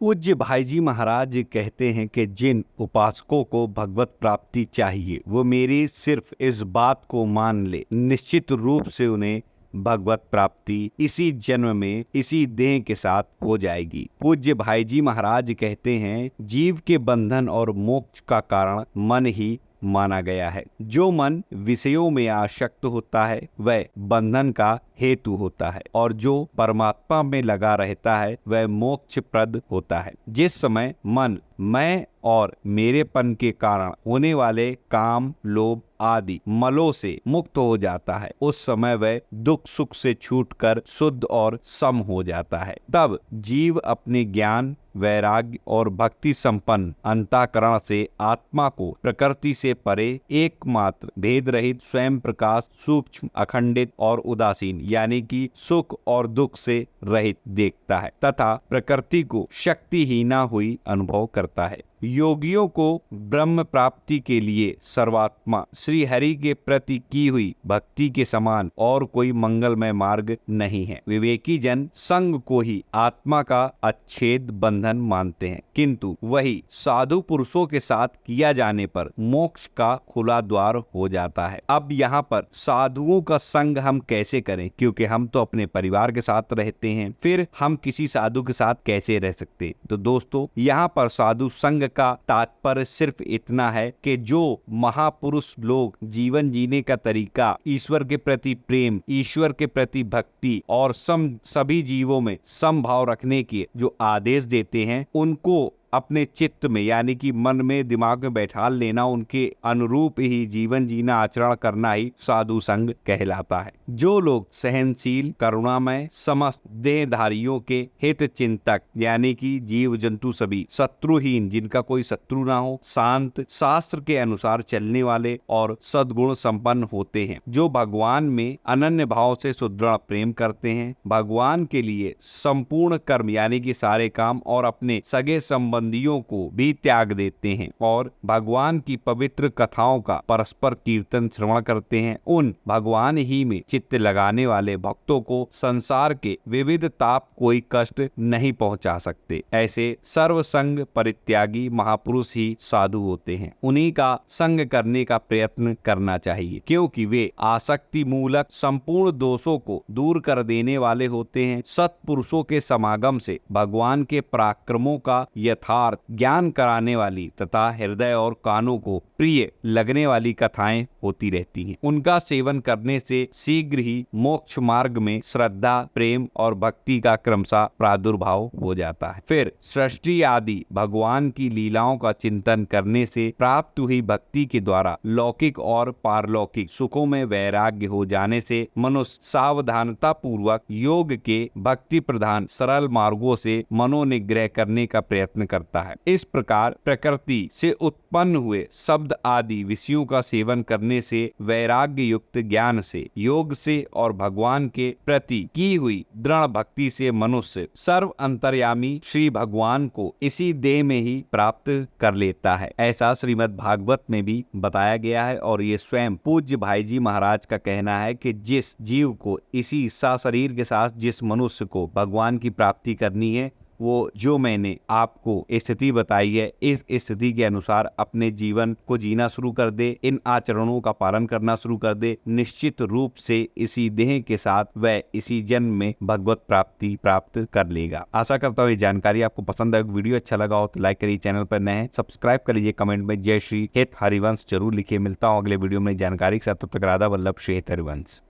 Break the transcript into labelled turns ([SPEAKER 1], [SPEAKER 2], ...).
[SPEAKER 1] पूज्य भाईजी महाराज कहते हैं कि जिन उपासकों को भगवत प्राप्ति चाहिए वो मेरी सिर्फ इस बात को मान ले, निश्चित रूप से उन्हें भगवत प्राप्ति इसी जन्म में इसी देह के साथ हो जाएगी। पूज्य भाईजी महाराज कहते हैं जीव के बंधन और मोक्ष का कारण मन ही माना गया है। जो मन विषयों में आसक्त होता है वह बंधन का हेतु होता है और जो परमात्मा में लगा रहता है वह मोक्ष प्रद होता है। जिस समय मन मैं और मेरेपन के कारण होने वाले काम लोभ आदि मलों से मुक्त हो जाता है उस समय वह दुख सुख से छूटकर शुद्ध और सम हो जाता है। तब जीव अपने ज्ञान वैराग्य और भक्ति संपन्न अंतःकरण से आत्मा को प्रकृति से परे एकमात्र भेद रहित स्वयं प्रकाश सूक्ष्म अखंडित और उदासीन यानी कि सुख और दुख से रहित देखता है तथा प्रकृति को शक्तिहीना हुई अनुभव करता है। योगियों को ब्रह्म प्राप्ति के लिए सर्वात्मा श्री हरि के प्रति की हुई भक्ति के समान और कोई मंगलमय मार्ग नहीं है। विवेकी जन संग को ही आत्मा का अच्छेद बंधन मानते हैं, किंतु वही साधु पुरुषों के साथ किया जाने पर मोक्ष का खुला द्वार हो जाता है। अब यहाँ पर साधुओं का संग हम कैसे करें, क्योंकि हम तो अपने परिवार के साथ रहते हैं, फिर हम किसी साधु के साथ कैसे रह सकते। तो दोस्तों यहाँ पर साधु संग का तात्पर्य सिर्फ इतना है कि जो महापुरुष लोग जीवन जीने का तरीका, ईश्वर के प्रति प्रेम, ईश्वर के प्रति भक्ति और सभी जीवों में समभाव रखने के जो आदेश देते हैं उनको अपने चित्त में यानी कि मन में दिमाग में बैठा लेना, उनके अनुरूप ही जीवन जीना आचरण करना ही साधु संग कहलाता है। जो लोग सहनशील करुणामय समस्त देहधारियों के हित चिंतक यानी कि जीव जंतु सभी शत्रुहीन जिनका कोई शत्रु ना हो, शांत शास्त्र के अनुसार चलने वाले और सद्गुण संपन्न होते हैं, जो भगवान में अनन्य भाव से सुदृढ़ प्रेम करते हैं, भगवान के लिए संपूर्ण कर्म यानी कि सारे काम और अपने सगे संबंधियों को भी त्याग देते हैं और भगवान की पवित्र कथाओं का परस्पर कीर्तन श्रवण करते हैं, उन भगवान ही में चित्त लगाने वाले भक्तों को संसार के विविध ताप कोई कष्ट नहीं पहुंचा सकते। ऐसे सर्व संग परित्यागी महापुरुष ही साधु होते हैं। उन्हीं का संग करने का प्रयत्न करना चाहिए, क्योंकि वे आसक्ति मूलक संपूर्ण दोषों को दूर कर देने वाले होते हैं। सत्पुरुषों के समागम से भगवान के पराक्रमों का यथार्थ ज्ञान कराने वाली तथा हृदय और कानों को प्रिय लगने वाली कथाएं होती रहती हैं। उनका सेवन करने से शीघ्र ही मोक्ष मार्ग में श्रद्धा प्रेम और भक्ति का क्रमशः प्रादुर्भाव हो जाता है। फिर सृष्टि आदि भगवान की लीलाओं का चिंतन करने से प्राप्त हुई भक्ति के द्वारा लौकिक और पारलौकिक सुखों में वैराग्य हो जाने से मनुष्य सावधानता पूर्वक योग के भक्ति प्रधान सरल मार्गों से मनोनिग्रह करने का प्रयत्न करता है। इस प्रकार प्रकृति से उत्पन्न हुए शब्द आदि विषयों का सेवन करने से वैराग्य युक्त ज्ञान से योग से और भगवान के प्रति की हुई दृढ़ भक्ति से मनुष्य सर्व अंतर्यामी श्री भगवान को इसी देह में ही प्राप्त कर लेता है। ऐसा श्रीमद् भागवत में भी बताया गया है और ये स्वयं पूज्य भाईजी महाराज का कहना है कि जिस जीव को इसी शरीर के साथ जिस मनुष्य को भगवान की प्राप्ति करनी है, वो जो मैंने आपको स्थिति बताई है इस स्थिति के अनुसार अपने जीवन को जीना शुरू कर दे, इन आचरणों का पालन करना शुरू कर दे, निश्चित रूप से इसी देह के साथ वह इसी जन्म में भगवत प्राप्ति प्राप्त कर लेगा। आशा करता हूँ ये जानकारी आपको पसंद आए। वीडियो अच्छा लगा हो तो लाइक करिए, चैनल पर नए हैं सब्सक्राइब कर लीजिए, कमेंट में जय श्री हित हरिवंश जरूर लिखिए। मिलता हूँ अगले वीडियो में जानकारी के साथ, तब तक राधा वल्लभ श्री हित हरिवंश।